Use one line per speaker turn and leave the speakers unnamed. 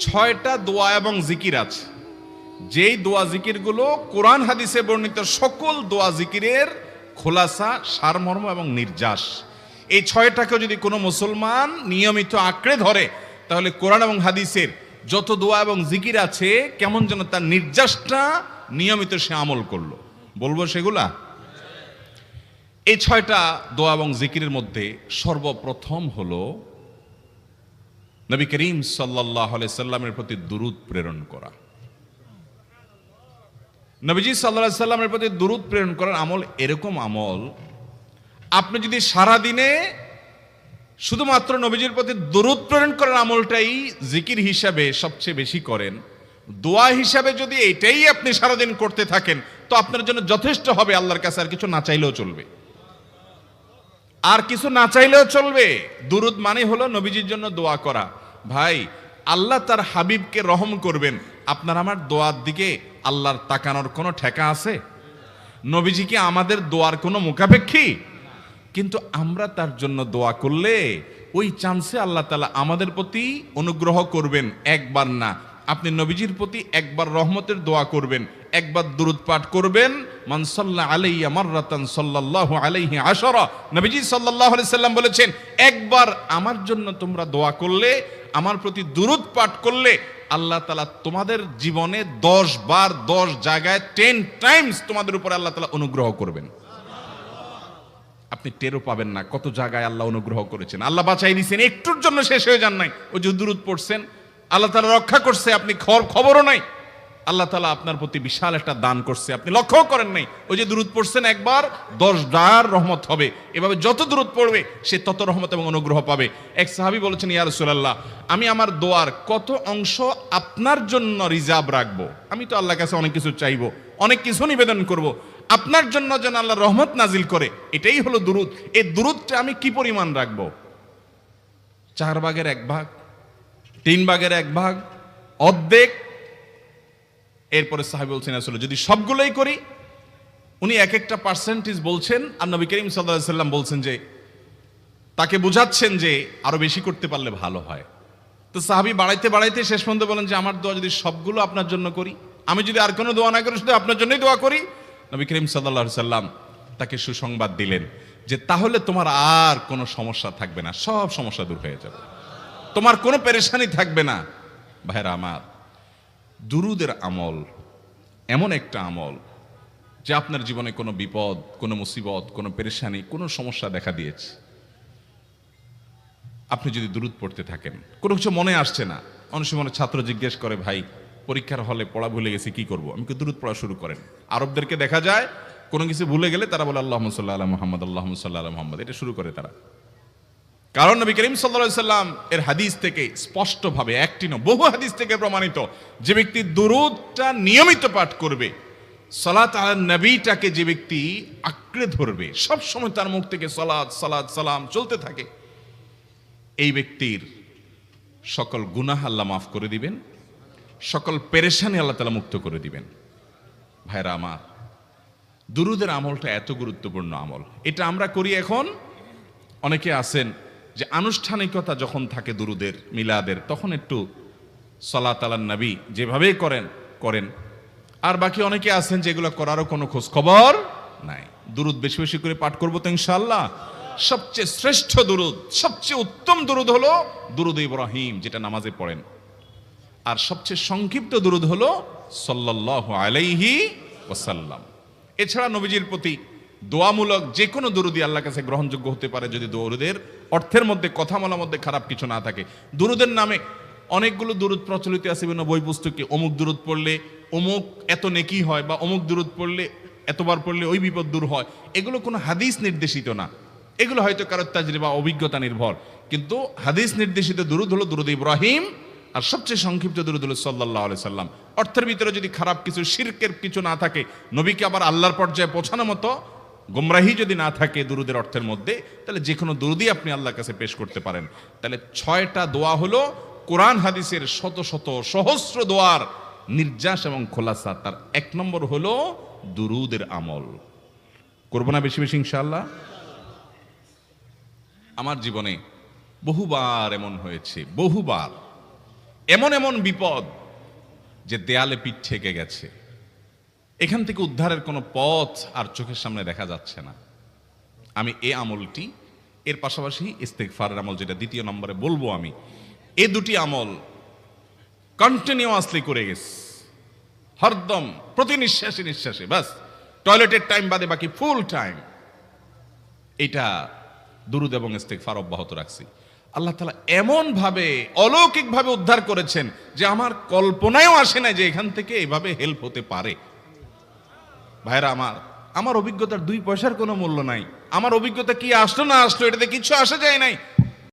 ছয়টা দোয়া এবং জিকির আছে, যেই দোয়া জিকিরগুলো কোরআন হাদিসে বর্ণিত সকল দোয়া জিকিরের খোলাসা, সারমর্ম এবং নির্যাস। এই ছয়টাকে যদি কোনো মুসলমান নিয়মিত আঁকড়ে ধরে, তাহলে কোরআন এবং হাদিসের যত দোয়া এবং জিকির আছে কেমন যেন তার নির্যাসটা নিয়মিত সে আমল করলো। বলবো সেগুলা। এই ছয়টা দোয়া এবং জিকিরের মধ্যে সর্বপ্রথম হলো নবী করিম সাল্লাল্লাহু আলাইহি সাল্লামের প্রতি দুরূদ প্রেরণ করা। নবীজি সাল্লাল্লাহু আলাইহি সাল্লামের প্রতি দুরূদ প্রেরণ করার আমল এরকম আমল, আপনি যদি সারা দিনে শুধুমাত্র নবীজির প্রতি দুরূদ প্রেরণ করার আমলটাই জিকির হিসাবে সবচেয়ে বেশি করেন, দোয়া হিসাবে যদি এটাই আপনি সারাদিন করতে থাকেন, তো আপনার জন্য যথেষ্ট হবে। আল্লাহর কাছে আর কিছু না চাইলেও চলবে, আর কিছু না চাইলেও চলবে। দুরূদ মানে হলো নবীজির জন্য দোয়া করা। ভাই, আল্লাহ তার হাবিবকে রহম করবেন, আপনার আমার দোয়ার দিকে আল্লাহর তাকানোর কোনো ঠেকা আছে? নবীজি কি আমাদের দোয়ার কোনো মুখাপেক্ষী? কিন্তু আমরা তার জন্য দোয়া করলে ওই চান্সে আল্লাহ তাআলা আমাদের প্রতি অনুগ্রহ করবেন। একবার না, আপনি নবীজির প্রতি একবার রহমতের দোয়া করবেন, একবার দুরূদ পাঠ করবেন। মান সাল্লা আলাইয়া মাররাতান সাল্লাল্লাহু আলাইহি আশারা। নবীজি সাল্লাল্লাহু আলাইহি সাল্লাম বলেছেন, একবার আমার জন্য তোমরা দোয়া করলে, আমার প্রতি দুরূদ পাঠ করলে, আল্লাহ তাআলা তোমাদের জীবনে 10 বার 10 জায়গায় 10 টাইমস তোমাদের উপর আল্লাহ তাআলা অনুগ্রহ করবেন। আপনি টেরও পাবেন না কত জায়গায় আল্লাহ অনুগ্রহ করেছেন। আল্লাহ বাঁচাই দিয়েছেন, একটুর জন্য শেষ হয়ে যান নাই। ওই যে দুরূদ পড়ছেন, আল্লাহ তাআলা রক্ষা করছে, আপনি খবরও নাই। আল্লাহ তাআলা আপনার প্রতি বিশাল একটা দান করছে, আপনি লক্ষ্য করেন নাই। ওই যে দুরূদ পড়ছেন একবার, 10 বার রহমত হবে। এভাবে যত দুরূদ পড়বে সে তত রহমত এবং অনুগ্রহ পাবে। এক সাহাবী বলেছেন, ইয়া রাসূলুল্লাহ, আমি আমার দোয়ার কত অংশ আপনার জন্য রিজার্ভ রাখবো? আমি তো আল্লাহর কাছে অনেক কিছু চাইবো, অনেক কিছু নিবেদন করব, আপনার জন্য যেন আল্লাহ রহমত নাজিল করে, এটাই হলো দুরূদ। এই দুরূদটা আমি কি পরিমাণ রাখবো? 4 ভাগের 1 ভাগ, 3 ভাগের 1 ভাগ, অর্ধেক? এরপরে সাহাবী বলছেন, আসলে যদি সবগুলোই করি, উনি এক একটা পার্সেন্টেজ বলছেন, আর নবী করিম সাল্লাল্লাহু আলাইহি সাল্লাম বলছেন যে, তাকে বোঝাচ্ছেন যে আরো বেশি করতে পারলে ভালো হয়। তো সাহাবী বাড়াইতে বাড়াইতে শেষ পর্যন্ত বলেন যে, আমার দোয়া যদি সবগুলো আপনার জন্য করি, আমি যদি আর কোনো দোয়া না করি, শুধু আপনার জন্যই দোয়া করি, নবী করিম সাল্লাল্লাহু আলাইহি সাল্লাম তাকে সুসংবাদ দিলেন যে, তাহলে তোমার আর কোনো সমস্যা থাকবে না, সব সমস্যা দূর হয়ে যাবে, তোমার কোনো পেরেশানি থাকবে না। ভাইরা আমার, দুরূদের আমল এমন একটা আমল যে আপনার জীবনে কোনো বিপদ, কোনো মুসিবত, কোনো পেরেশানি, কোনো সমস্যা দেখা দিয়েছে, আপনি যদি দুরূদ পড়তে থাকেন, কোনো কিছু মনে আসছে না। অনেক সময় ছাত্র জিজ্ঞেস করে, ভাই পরীক্ষার হলে পড়া ভুলে গেছি, কি করব? আমি দুরূদ পড়া শুরু করেন। আরবদেরকে দেখা যায় কোনো কিছু ভুলে গেলে তারা বলে আল্লাহুম্মা সাল্লি আলা মুহাম্মদ, আল্লাহুম্মা সাল্লি আলা মুহাম্মদ, এটা শুরু করে তারা। কারণ নবী করিম সাল্লাল্লাহু আলাইহি সাল্লাম এর হাদিস থেকে স্পষ্টভাবে, একটি নয় বহু হাদিস থেকে প্রমাণিত, যে ব্যক্তি দুরূদটা নিয়মিত পাঠ করবে, সালাত আলা নবীটাকে যে ব্যক্তি আঁকড়ে ধরবে, সব সময় তার মুখ থেকে সালাত সালাত সালাম চলতে থাকে, এই ব্যক্তির সকল গুনাহ আল্লাহ মাফ করে দিবেন, সকল পেরেশানি আল্লাহ তাআলা মুক্ত করে দিবেন। ভাইরা আমার, দুরূদের আমলটা এত গুরুত্বপূর্ণ আমল, এটা আমরা করি এখন। অনেকে আছেন যে আনুষ্ঠানিকতা যখন থাকে দুরূদের, মিলাদের, তখন একটু সালাত আলান নবী যেভাবেই করেন। আর বাকি অনেকে আছেন যেগুলো করারও কোনো খোঁজ খবর নাই। দুরূদ বেশি বেশি করে পাঠ করবো তো ইনশাআল্লাহ। সবচেয়ে শ্রেষ্ঠ দুরূদ, সবচেয়ে উত্তম দুরূদ হলো দুরূদ ইব্রাহিম, যেটা নামাজে পড়েন। আর সবচেয়ে সংক্ষিপ্ত দুরূদ হলো সাল্লাল্লাহু আলাইহি ওয়াসাল্লাম। এছাড়া নবীজির প্রতি দোয়ামূলক যে কোনো দুরূদই আল্লাহর কাছে গ্রহণযোগ্য হতে পারে, যদি দুরূদের অর্থের মধ্যে, কথা বলার মধ্যে খারাপ কিছু না থাকে। দুরূদের নামে অনেকগুলো দুরূদ প্রচলিত আছে বিভিন্ন বই পুস্তকে, অমুক দুরূদ পড়লে অমুক এত নেকি হয়, বা অমুক দুরূদ পড়লে এতবার পড়লে ওই বিপদ দূর হয়। এগুলো কোনো হাদিস নির্দেশিত না, এগুলো হয়তো কারোর তাজরিবা, অভিজ্ঞতা নির্ভর। কিন্তু হাদিস নির্দেশিত দুরূদ হলো দুরূদ ইব্রাহিম, আর সবচেয়ে সংক্ষিপ্ত দুরূদ হলো সাল্লাল্লাহু আলাইহি সাল্লাম। অর্থের ভিতরে যদি খারাপ কিছু, শিরকের কিছু না থাকে, নবীকে আবার আল্লাহর পর্যায়ে পৌঁছানোর মতো গোমরাহি যদি না থাকে দুরূদের অর্থের মধ্যে, তাহলে যে কোনো দুরূদই আপনি আল্লাহর কাছে পেশ করতে পারেন। তাহলে 6টা দোয়া হলো কোরআন হাদিসের শত শত সহস্র দোয়ার নির্যাস এবং খোলাসা। তার 1 নম্বর হলো দুরূদের আমল। করবো না বেশি বেশি ইনশাআল্লাহ? আমার জীবনে বহুবার এমন হয়েছে, বহুবার এমন এমন বিপদ যে দেয়ালে পিঠ ঠেকে গেছে, এখান থেকে উদ্ধারের কোনো পথ আর চোখের সামনে দেখা যাচ্ছে না। আমি এই আমলটি, এর পাশাপাশি ইস্তেগফারের আমল যেটা দ্বিতীয় নম্বরে বলবো আমি, এই দুটি আমল কন্টিনিউয়াসলি করে গেছে, হরদম প্রতি নিঃশ্বাসে নিঃশ্বাসে, বাস টয়লেটের টাইম বাদে বাকি ফুল টাইম এটা দুরুদ এবং ইস্তেগফার অব্যাহত রাখছি। আল্লাহ তাআলা এমন ভাবে অলৌকিক ভাবে উদ্ধার করেছেন যে আমার কল্পনায়ও আসে না যে এখান থেকে এভাবে হেল্প হতে পারে। ভাইরা আমার অভিজ্ঞতার 2 পয়সার কোনো মূল্য নাই। আমার অভিজ্ঞতা কি আসলো না আসলো এটাতে কিছু আসা যায় নাই।